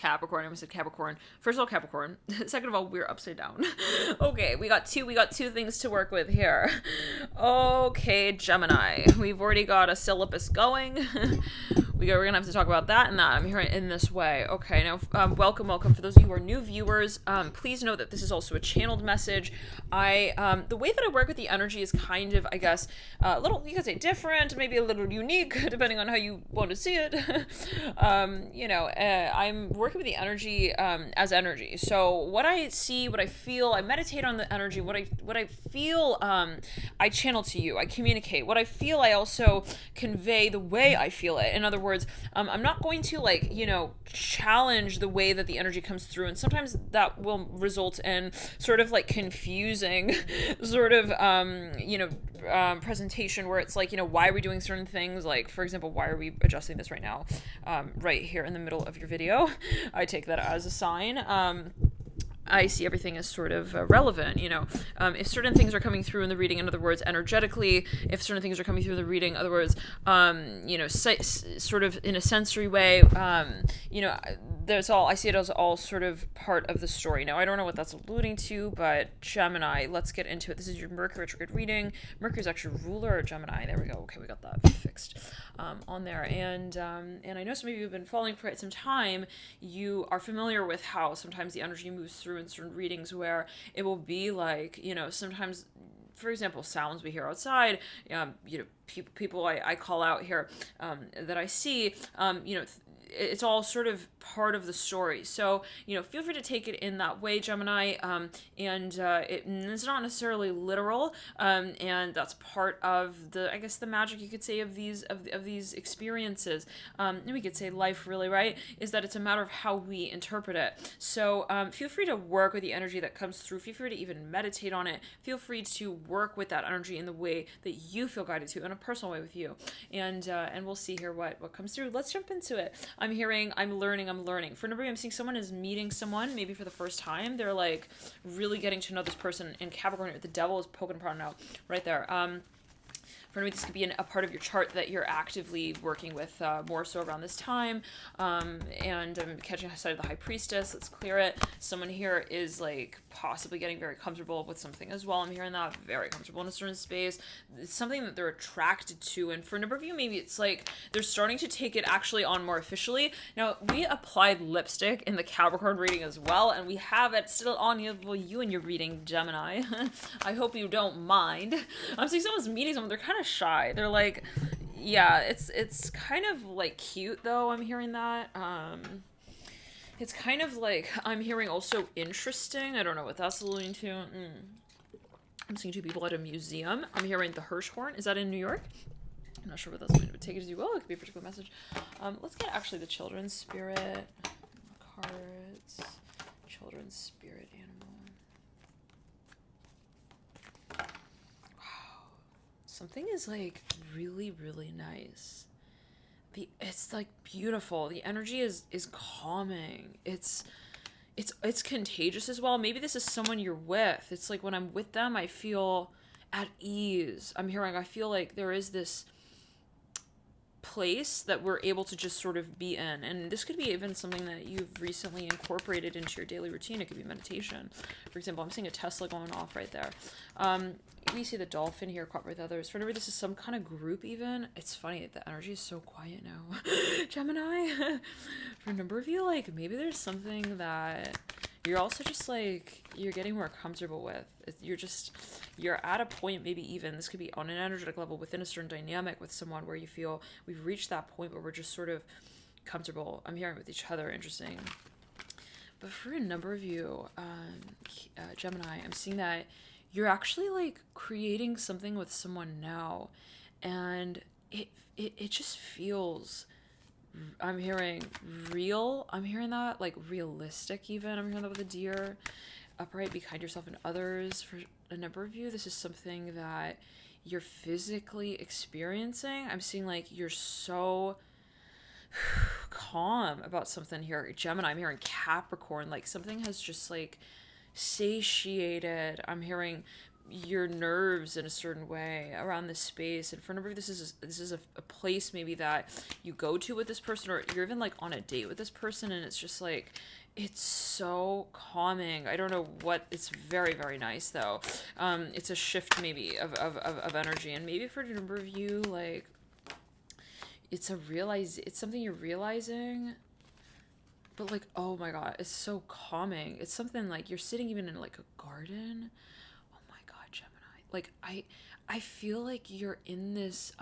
Capricorn. I almost said Capricorn. First of all, Capricorn. Second of all, we're upside down. Okay, we got two things to work with here. Okay, Gemini. We've already got a syllabus going. We're gonna have to talk about that and that. I'm here in this way. Okay, now welcome. For those of you who are new viewers, please know that this is also a channeled message. The way that I work with the energy is kind of, I guess, a little, you could say different, maybe a little unique, depending on how you want to see it. I'm working with the energy as energy. So what I see, what I feel, I meditate on the energy. What I feel, I channel to you. I communicate. What I feel, I also convey the way I feel it. In other words, I'm not going to challenge the way that the energy comes through, and sometimes that will result in sort of like confusing sort of presentation where it's like, why are we doing certain things? Like, for example, why are we adjusting this right now, right here in the middle of your video? I take that as a sign. I see everything as sort of relevant, if certain things are coming through in the reading, in other words, energetically, if certain things are coming through the reading, in other words, sort of in a sensory way, I see it as all sort of part of the story. Now, I don't know what that's alluding to, but Gemini, let's get into it. This is your Mercury retrograde reading. Mercury is actually ruler of Gemini. There we go. Okay, we got that fixed on there. And I know some of you have been following for quite some time. You are familiar with how sometimes the energy moves through in certain readings where it will be like, sometimes, for example, sounds we hear outside, people I call out here that I see, it's all sort of part of the story. So, feel free to take it in that way, Gemini. It's not necessarily literal. And that's part of the magic, you could say, of these experiences. And we could say life, really, right? Is that it's a matter of how we interpret it. So, feel free to work with the energy that comes through. Feel free to even meditate on it. Feel free to work with that energy in the way that you feel guided to, in a personal way with you. And we'll see here what comes through. Let's jump into it. I'm learning. For number, I'm seeing someone is meeting someone maybe for the first time. They're like really getting to know this person. In Capricorn, the devil is poking apart now, right there. For me, this could be a part of your chart that you're actively working with more so around this time. And I'm catching a side of the High Priestess. Let's clear it. Someone here is like possibly getting very comfortable with something as well. I'm hearing that, very comfortable in a certain space. It's something that they're attracted to. And for a number of you, maybe it's like they're starting to take it actually on more officially. Now, we applied lipstick in the Capricorn reading as well, and we have it still on you in your reading, Gemini. I hope you don't mind. I'm seeing someone's meeting someone. They're kind of shy. They're like, yeah, it's kind of like cute though. I'm hearing that. It's kind of like, I'm hearing also interesting. I don't know what that's alluding to. I'm seeing two people at a museum. I'm hearing the Hirschhorn. Is that in New York? I'm not sure what that's going to take it as you will. It could be a particular message. Let's get actually the children's spirit cards. Children's spirit animal. Something is like really, really nice. It's like beautiful. The energy is calming. It's contagious as well. Maybe this is someone you're with. It's like when I'm with them, I feel at ease. I feel like there is this place that we're able to just sort of be in. And this could be even something that you've recently incorporated into your daily routine. It could be meditation. For example, I'm seeing a Tesla going off right there. We see the dolphin here caught with others. For whenever this is some kind of group even, it's funny, the energy is so quiet now. Gemini, for a number of you, like maybe there's something that you're also just like, you're getting more comfortable with. You're at a point, maybe even, this could be on an energetic level within a certain dynamic with someone where you feel we've reached that point where we're just sort of comfortable. I'm hearing with each other, interesting. But for a number of you, Gemini, I'm seeing that you're actually like creating something with someone now. And it just feels, I'm hearing real. I'm hearing that, like realistic even. I'm hearing that with a deer. Upright, be kind to yourself and others. For a number of you, this is something that you're physically experiencing. I'm seeing like you're so calm about something here. Gemini, I'm hearing Capricorn. Like something has just like satiated. I'm hearing your nerves in a certain way around this space. And for a number of this is a place maybe that you go to with this person, or you're even like on a date with this person, and it's just like it's so calming. I don't know what, it's very, very nice though. It's a shift maybe of energy, and maybe for a number of you, like it's something you're realizing, but like, oh my god, it's so calming. It's something like you're sitting even in like a garden. Oh my god, Gemini. Like I feel like you're in this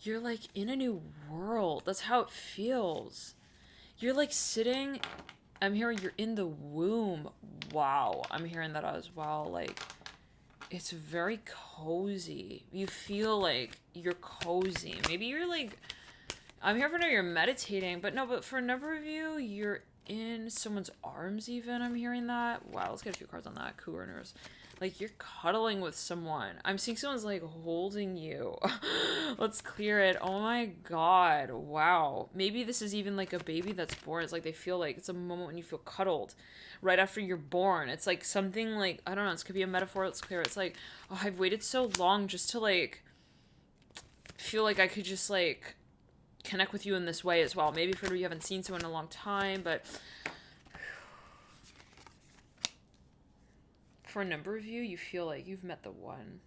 you're like in a new world. That's how it feels. You're like sitting, I'm hearing you're in the womb. Wow, I'm hearing that as well. Like it's very cozy. You feel like you're cozy. Maybe you're like, I'm here for now, you're meditating, but for a number of you, you're in someone's arms even. I'm hearing that. Wow, let's get a few cards on that. Cougars. Like you're cuddling with someone. I'm seeing someone's like holding you. Let's clear it. Oh my god. Wow. Maybe this is even like a baby that's born. It's like they feel like it's a moment when you feel cuddled right after you're born. It's like something like, I don't know, this could be a metaphor. Let's clear it. It's like, oh, I've waited so long just to like feel like I could just like connect with you in this way as well. Maybe for you haven't seen someone in a long time, but for a number of you, you feel like you've met the one.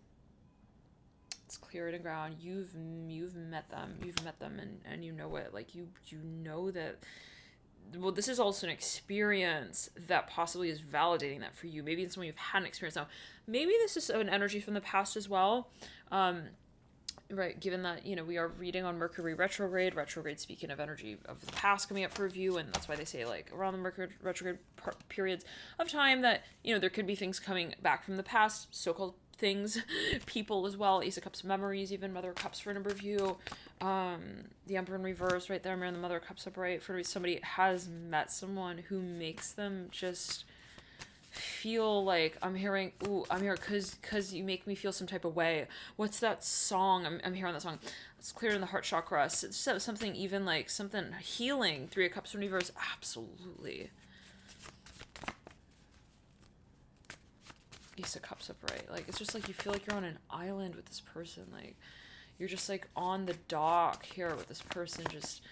Let's clear it and ground. You've met them. You've met them, and you know it. Like you know that. Well, this is also an experience that possibly is validating that for you. Maybe it's someone you've had an experience now. Maybe this is an energy from the past as well. Right, given that, you know, we are reading on Mercury retrograde speaking of energy of the past coming up for review, and that's why they say, like, around the Mercury retrograde periods of time that, you know, there could be things coming back from the past, so-called things, people as well, Ace of Cups memories, even Mother of Cups for a number of you, the Emperor in reverse right there, I'm hearing the Mother of Cups upright, for somebody has met someone who makes them just feel like, I'm here because you make me feel some type of way. What's that song? I'm hearing that song. It's clearing the heart chakra. It's something even like something healing. Three of Cups in reverse. Absolutely. Ace of Cups upright. Like it's just like you feel like you're on an island with this person. Like you're just like on the dock here with this person, just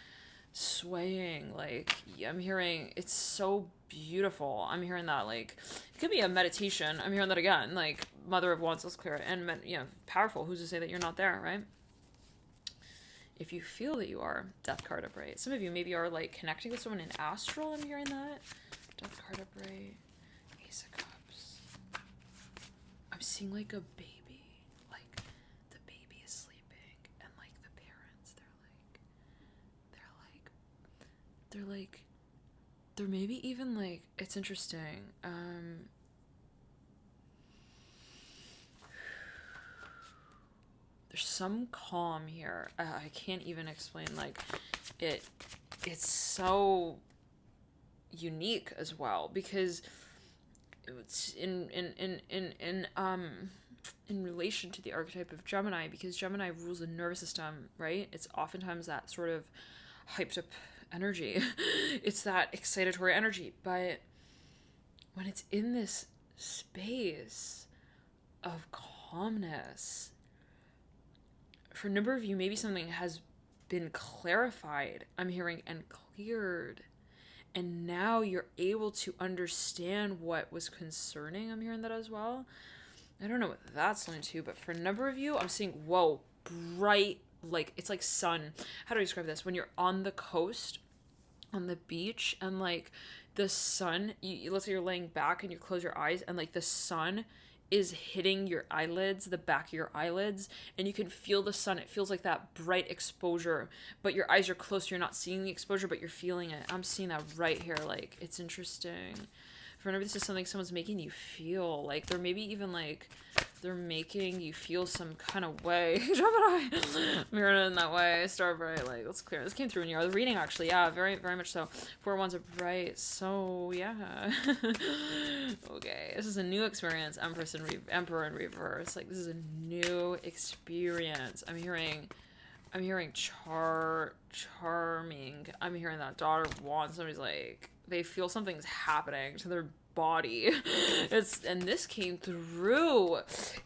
swaying. Like I'm hearing it's so beautiful. I'm hearing that like it could be a meditation. I'm hearing that again, like Mother of Wands, let's clear it, and you know, powerful. Who's to say that you're not there, right? If you feel that you are, Death card upright. Some of you maybe are like connecting with someone in astral. I'm hearing that. Death card upright. Ace of Cups. I'm seeing like a baby, like the baby is sleeping, and like the parents, they're maybe even like, it's interesting. There's some calm here. I can't even explain. Like it's so unique as well, because it's in relation to the archetype of Gemini, because Gemini rules the nervous system, right? It's oftentimes that sort of hyped up energy. It's that excitatory energy. But when it's in this space of calmness, for a number of you, maybe something has been clarified, I'm hearing, and cleared. And now you're able to understand what was concerning. I'm hearing that as well. I don't know what that's linked to, but for a number of you, I'm seeing, whoa, bright, like, it's like sun. How do I describe this? When you're on the coast, on the beach, and like the sun, let's say you're laying back and you close your eyes, and like the sun is hitting your eyelids, the back of your eyelids, and you can feel the sun. It feels like that bright exposure, but your eyes are closed, so you're not seeing the exposure, but you're feeling it. I'm seeing that right here. Like, it's interesting. For whenever this is something someone's making you feel, like they're maybe even like they're making you feel some kind of way. Gemini, mirrored in that way. Star bright, like let's clear. This came through in your reading actually. Yeah, very very much so. 4 wands are bright. So yeah. Okay, this is a new experience. Emperor in reverse. Like this is a new experience. I'm hearing. I'm hearing charming. I'm hearing that daughter of wands. Somebody's like, they feel something's happening to their body. And this came through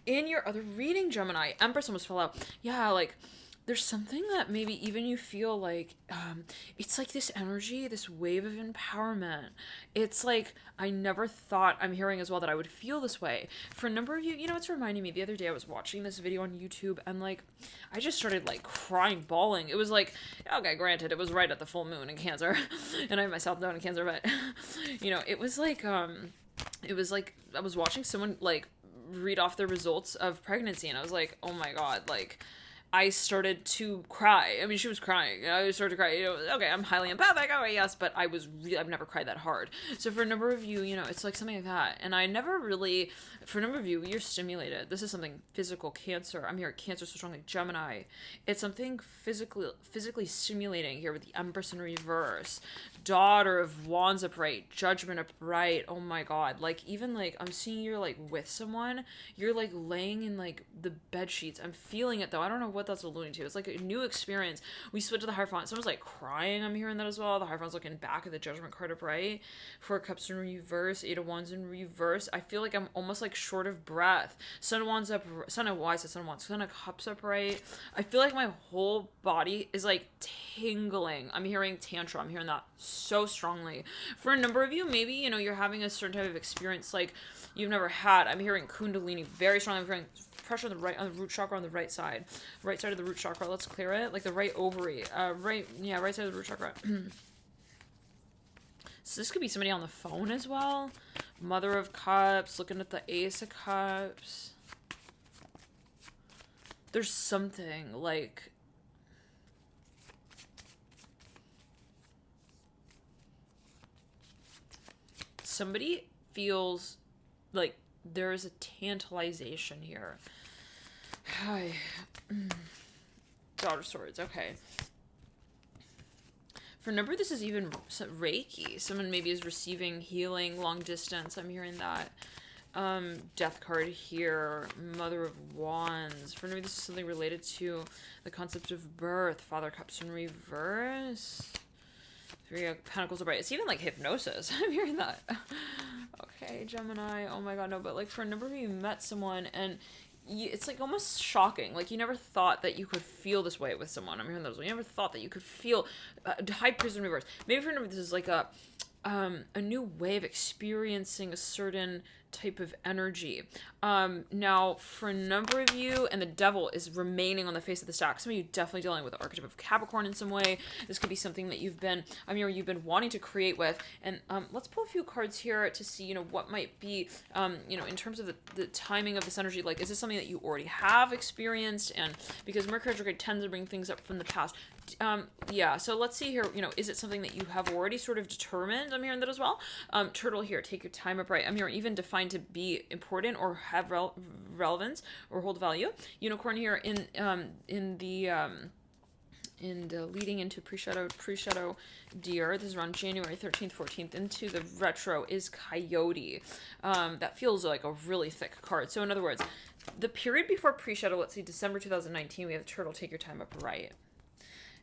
in your other reading, Gemini. Empress almost fell out. Yeah, like there's something that maybe even you feel like it's like this energy, this wave of empowerment. It's like I never thought, I'm hearing as well, that I would feel this way. For a number of you, you know, it's reminding me, the other day I was watching this video on YouTube and like I just started like crying, bawling. It was like, okay, granted, it was right at the full moon in Cancer and I myself don't in Cancer, but you know, it was like I was watching someone like read off the results of pregnancy and I was like, oh my god, like I started to cry. I mean, she was crying. I started to cry. You know, okay, I'm highly empathic. Okay, yes, but I've never cried that hard. So for a number of you, you know, it's like something like that. And I never really, for a number of you, you're stimulated. This is something physical. Cancer. I'm here at Cancer so strong, like Gemini. It's something physically stimulating here with the Empress in reverse. Daughter of Wands upright. Judgment upright. Oh my god. Like, even like, I'm seeing you're like with someone. You're like laying in like the bed sheets. I'm feeling it though. I don't know what that's alluding to. It's like a new experience. We switch to the Hierophant. Someone's like crying. I'm hearing that as well. The Hierophant's looking back at the Judgment card upright. Four Cups in reverse. Eight of Wands in reverse. I feel like I'm almost like short of breath. Sun of Wands up. Sun of Wise. Sun of Wands. Sun of Cups upright. I feel like my whole body is like tingling. I'm hearing Tantra. I'm hearing that so strongly. For a number of you, maybe, you know, you're having a certain type of experience like you've never had. I'm hearing Kundalini very strongly. I'm hearing pressure on the root chakra on the right side of the root chakra. Let's clear it, like the right ovary, right side of the root chakra. So this could be somebody on the phone as well. Mother of Cups, looking at the Ace of Cups. There's something like somebody feels like there's a tantalization here. Hi. Daughter of Swords, okay. For a number, this is even Reiki. Someone maybe is receiving healing long distance. I'm hearing that. Death card here. Mother of Wands. For me, this is something related to the concept of birth. Father Cups in reverse. Three of Pentacles upright. It's even like hypnosis. I'm hearing that. Okay, Gemini. Oh my god, no. But like for a number of you, met someone and it's like almost shocking. Like you never thought that you could feel this way with someone. I'm hearing those. You never thought that you could feel High Priest in reverse. Maybe for a number, this is like a new way of experiencing a certain type of energy. Now, for a number of you, and the Devil is remaining on the face of the stack. Some of you definitely dealing with the archetype of Capricorn in some way. This could be something that you've been wanting to create with. And let's pull a few cards here to see, you know, what might be, you know, in terms of the timing of this energy. Like, is this something that you already have experienced? And because Mercury retrograde tends to bring things up from the past. Yeah, so let's see here, you know, is it something that you have already sort of determined? I'm hearing that as well. Turtle here, take your time upright. I'm hearing even defined to be important or have relevance or hold value. Unicorn here in the leading into pre-shadow deer. This is around January 13th, 14th into the retro is Coyote. That feels like a really thick card. So in other words, the period before pre-shadow, let's see, December 2019, we have Turtle, take your time upright.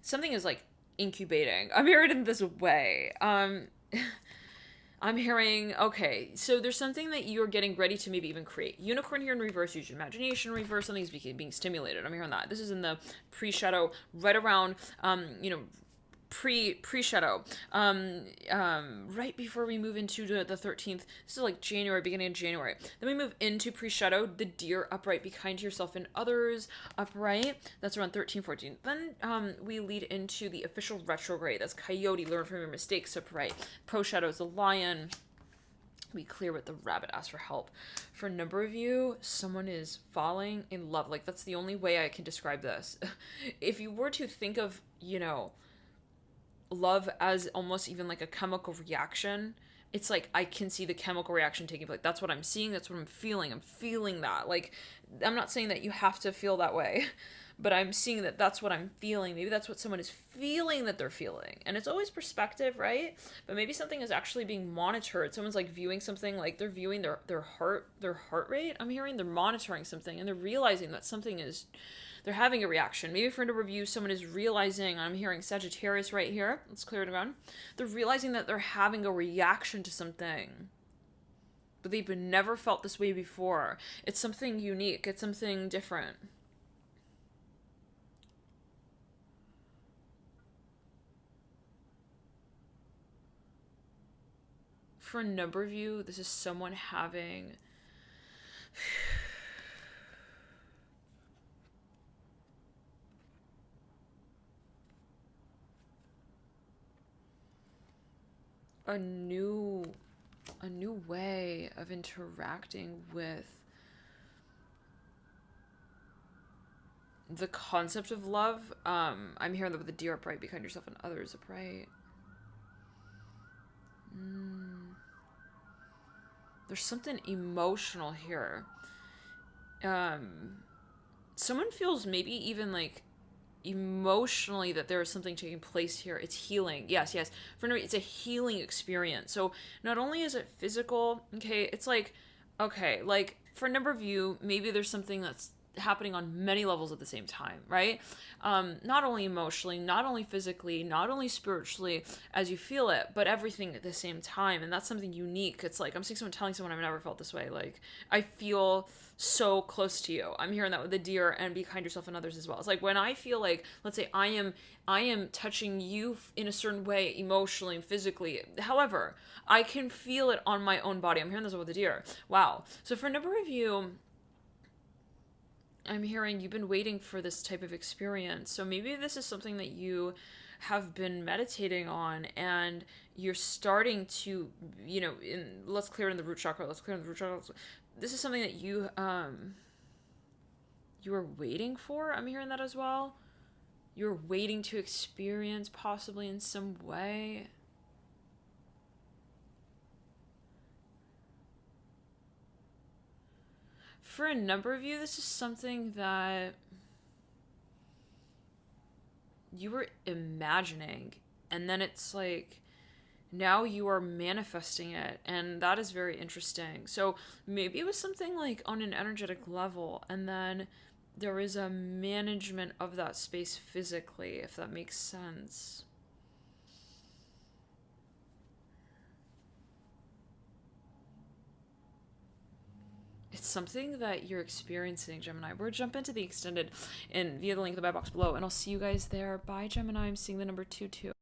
Something is like incubating. I'm hearing it in this way. I'm hearing, okay, so there's something that you're getting ready to maybe even create. Unicorn here in reverse, use your imagination in reverse, something's being stimulated. I'm hearing that. This is in the pre-shadow, right around, you know, pre-shadow, right before we move into the 13th. This is like January, beginning of January. Then we move into pre-shadow, the deer upright, be kind to yourself and others upright. That's around 13, 14. Then we lead into the official retrograde. That's Coyote, learn from your mistakes upright. Pro-shadow is the lion. We clear with the rabbit, ask for help. For a number of you, someone is falling in love. Like, that's the only way I can describe this. If you were to think of, you know, love as almost even like a chemical reaction, it's like I can see the chemical reaction taking place. That's what I'm seeing. That's what I'm feeling. I'm feeling that. Like, I'm not saying that you have to feel that way, but I'm seeing that that's what I'm feeling. Maybe that's what someone is feeling that they're feeling. And it's always perspective, right? But maybe something is actually being monitored. Someone's like viewing something, like they're viewing their heart rate. I'm hearing they're monitoring something and they're realizing that something is they're having a reaction. Maybe for a number of you, someone is realizing, I'm hearing Sagittarius right here. Let's clear it again. They're realizing that they're having a reaction to something, but they've never felt this way before. It's something unique. It's something different. For a number of you, this is someone having a new way of interacting with the concept of love. I'm hearing that with the deer upright, be kind yourself and others upright. There's something emotional here. Someone feels maybe even like emotionally that there is something taking place here. It's healing. Yes. For no, it's a healing experience. So not only is it physical, okay, it's like, okay, like for a number of you, maybe there's something that's happening on many levels at the same time, right? Not only emotionally, not only physically, not only spiritually as you feel it, but everything at the same time. And that's something unique. It's like, I'm seeing someone telling someone I've never felt this way. Like, I feel so close to you. I'm hearing that with the deer, and be kind yourself and others as well. It's like when I feel like, let's say I am touching you in a certain way, emotionally and physically. However, I can feel it on my own body. I'm hearing this with the deer. Wow. So for a number of you, I'm hearing you've been waiting for this type of experience. So maybe this is something that you have been meditating on, and you're starting to, let's clear in the root chakra. This is something that you were waiting for. I'm hearing that as well. You're waiting to experience possibly in some way. For a number of you, this is something that you were imagining, and then it's like now you are manifesting it, and that is very interesting. So maybe it was something like on an energetic level, and then there is a management of that space physically, if that makes sense. It's something that you're experiencing, Gemini. We're jump into the extended and via the link in the buy box below, and I'll see you guys there. Bye, Gemini. I'm seeing the number 22.